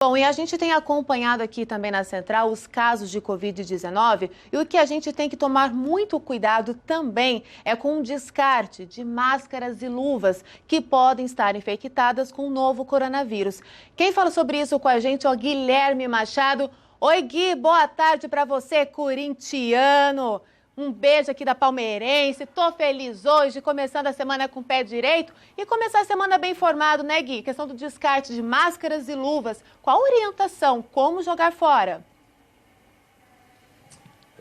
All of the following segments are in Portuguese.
Bom, e a gente tem acompanhado aqui também na Central os casos de Covid-19 e o que a gente tem que tomar muito cuidado também é com o descarte de máscaras e luvas que podem estar infectadas com o novo coronavírus. Quem fala sobre isso com a gente é o Guilherme Machado. Oi, Gui, boa tarde para você, corintiano. Um beijo aqui da palmeirense, tô feliz hoje, começando a semana com o pé direito e começar a semana bem informado, né, Gui? Questão do descarte de máscaras e luvas. Qual a orientação? Como jogar fora?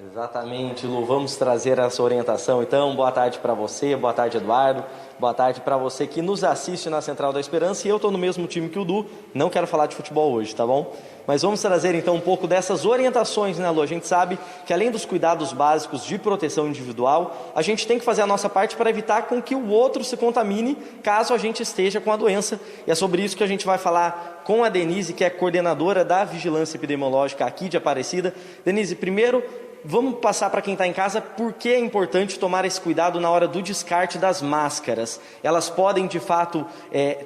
Exatamente, Lu, vamos trazer essa orientação. Então, boa tarde para você, boa tarde, Eduardo, boa tarde para você que nos assiste na Central da Esperança. E eu estou no mesmo time que o Du, não quero falar de futebol hoje, tá bom? Mas vamos trazer então um pouco dessas orientações, né, Lu? A gente sabe que além dos cuidados básicos de proteção individual, a gente tem que fazer a nossa parte para evitar com que o outro se contamine caso a gente esteja com a doença. E é sobre isso que a gente vai falar com a Denise, que é coordenadora da Vigilância Epidemiológica aqui de Aparecida. Denise, primeiro, vamos passar para quem está em casa por que é importante tomar esse cuidado na hora do descarte das máscaras. Elas podem, de fato,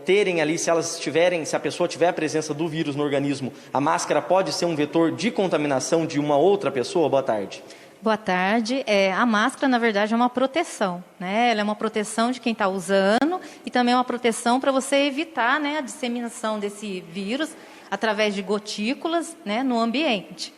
terem ali, se a pessoa tiver a presença do vírus no organismo, a máscara pode ser um vetor de contaminação de uma outra pessoa? Boa tarde. Boa tarde. A máscara, na verdade, é uma proteção, né? Ela é uma proteção de quem está usando e também é uma proteção para você evitar, né, a disseminação desse vírus através de gotículas, né, no ambiente.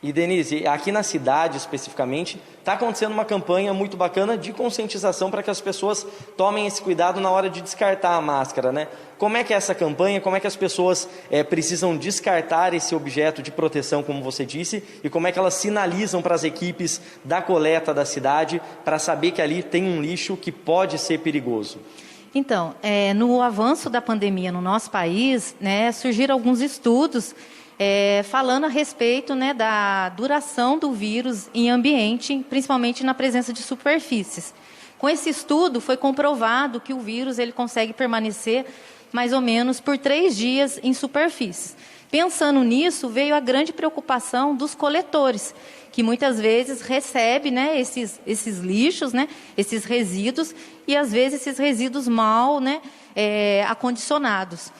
E Denise, aqui na cidade especificamente, está acontecendo uma campanha muito bacana de conscientização para que as pessoas tomem esse cuidado na hora de descartar a máscara, né? Como é que é essa campanha? Como é que as pessoas precisam descartar esse objeto de proteção, como você disse, e como é que elas sinalizam para as equipes da coleta da cidade para saber que ali tem um lixo que pode ser perigoso? Então, no avanço da pandemia no nosso país, né, surgiram alguns estudos falando a respeito, né, da duração do vírus em ambiente, principalmente na presença de superfícies. Com esse estudo foi comprovado que o vírus ele consegue permanecer mais ou menos por 3 dias em superfícies. Pensando nisso, veio a grande preocupação dos coletores, que muitas vezes recebem, né, esses lixos, né, esses resíduos, e às vezes esses resíduos mal, né, acondicionados.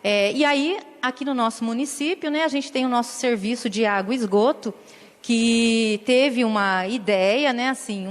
E aí, aqui no nosso município, né, a gente tem o nosso serviço de água e esgoto, que teve uma ideia, né, assim,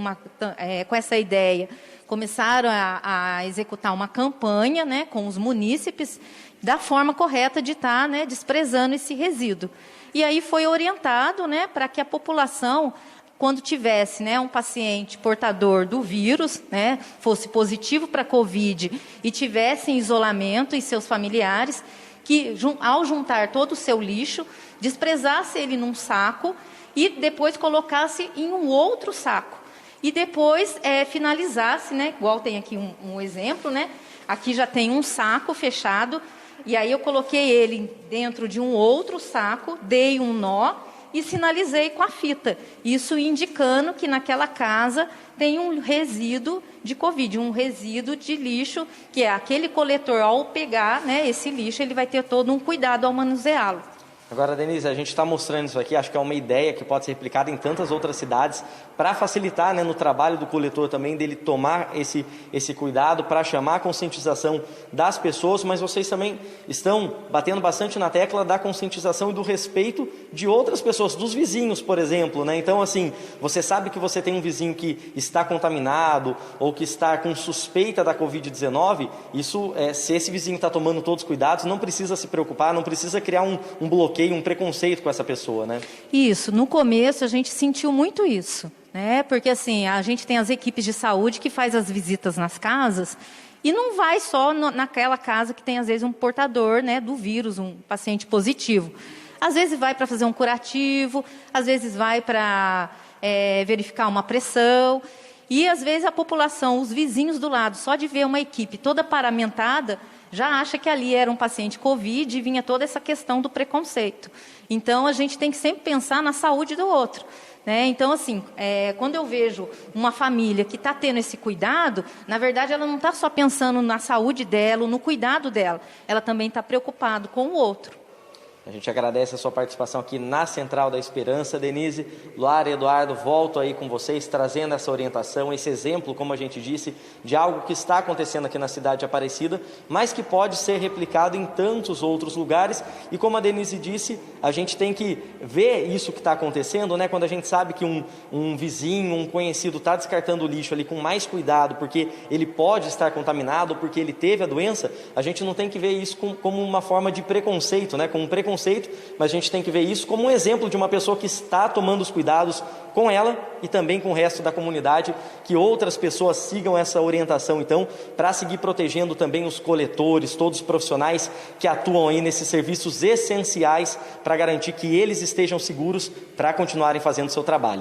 com essa ideia, começaram a executar uma campanha, né, com os munícipes, da forma correta de estar, né, desprezando esse resíduo. E aí foi orientado, né, para que a população, quando tivesse, né, um paciente portador do vírus, né, fosse positivo para a Covid e tivesse em isolamento e seus familiares, que ao juntar todo o seu lixo, desprezasse ele num saco e depois colocasse em um outro saco. E depois finalizasse, né, igual tem aqui um exemplo, né, aqui já tem um saco fechado, e aí eu coloquei ele dentro de um outro saco, dei um nó, e sinalizei com a fita, isso indicando que naquela casa tem um resíduo de Covid, um resíduo de lixo, que é aquele coletor, ao pegar, né, esse lixo, ele vai ter todo um cuidado ao manuseá-lo. Agora, Denise, a gente está mostrando isso aqui, acho que é uma ideia que pode ser replicada em tantas outras cidades, para facilitar, né, no trabalho do coletor também, dele tomar esse cuidado, para chamar a conscientização das pessoas, mas vocês também estão batendo bastante na tecla da conscientização e do respeito de outras pessoas, dos vizinhos, por exemplo, né? Então, assim, você sabe que você tem um vizinho que está contaminado ou que está com suspeita da Covid-19, isso, se esse vizinho está tomando todos os cuidados, não precisa se preocupar, não precisa criar um bloqueio, um preconceito com essa pessoa, né? Isso, no começo a gente sentiu muito isso, né? Porque assim, a gente tem as equipes de saúde que faz as visitas nas casas e não vai só naquela casa que tem às vezes um portador, né, do vírus, um paciente positivo. Às vezes vai para fazer um curativo, às vezes vai para verificar uma pressão e às vezes a população, os vizinhos do lado, só de ver uma equipe toda paramentada, já acha que ali era um paciente Covid e vinha toda essa questão do preconceito. Então, a gente tem que sempre pensar na saúde do outro, né? Então, assim, quando eu vejo uma família que está tendo esse cuidado, na verdade, ela não está só pensando na saúde dela, no cuidado dela, ela também está preocupada com o outro. A gente agradece a sua participação aqui na Central da Esperança. Denise, Luara e Eduardo, volto aí com vocês, trazendo essa orientação, esse exemplo, como a gente disse, de algo que está acontecendo aqui na cidade de Aparecida, mas que pode ser replicado em tantos outros lugares. E como a Denise disse, a gente tem que ver isso que está acontecendo, né? Quando a gente sabe que um vizinho, um conhecido está descartando o lixo ali com mais cuidado, porque ele pode estar contaminado, porque ele teve a doença, a gente não tem que ver isso como uma forma de preconceito, né? Como um preconceito, mas a gente tem que ver isso como um exemplo de uma pessoa que está tomando os cuidados com ela e também com o resto da comunidade, que outras pessoas sigam essa orientação, então, para seguir protegendo também os coletores, todos os profissionais que atuam aí nesses serviços essenciais para garantir que eles estejam seguros para continuarem fazendo o seu trabalho, né?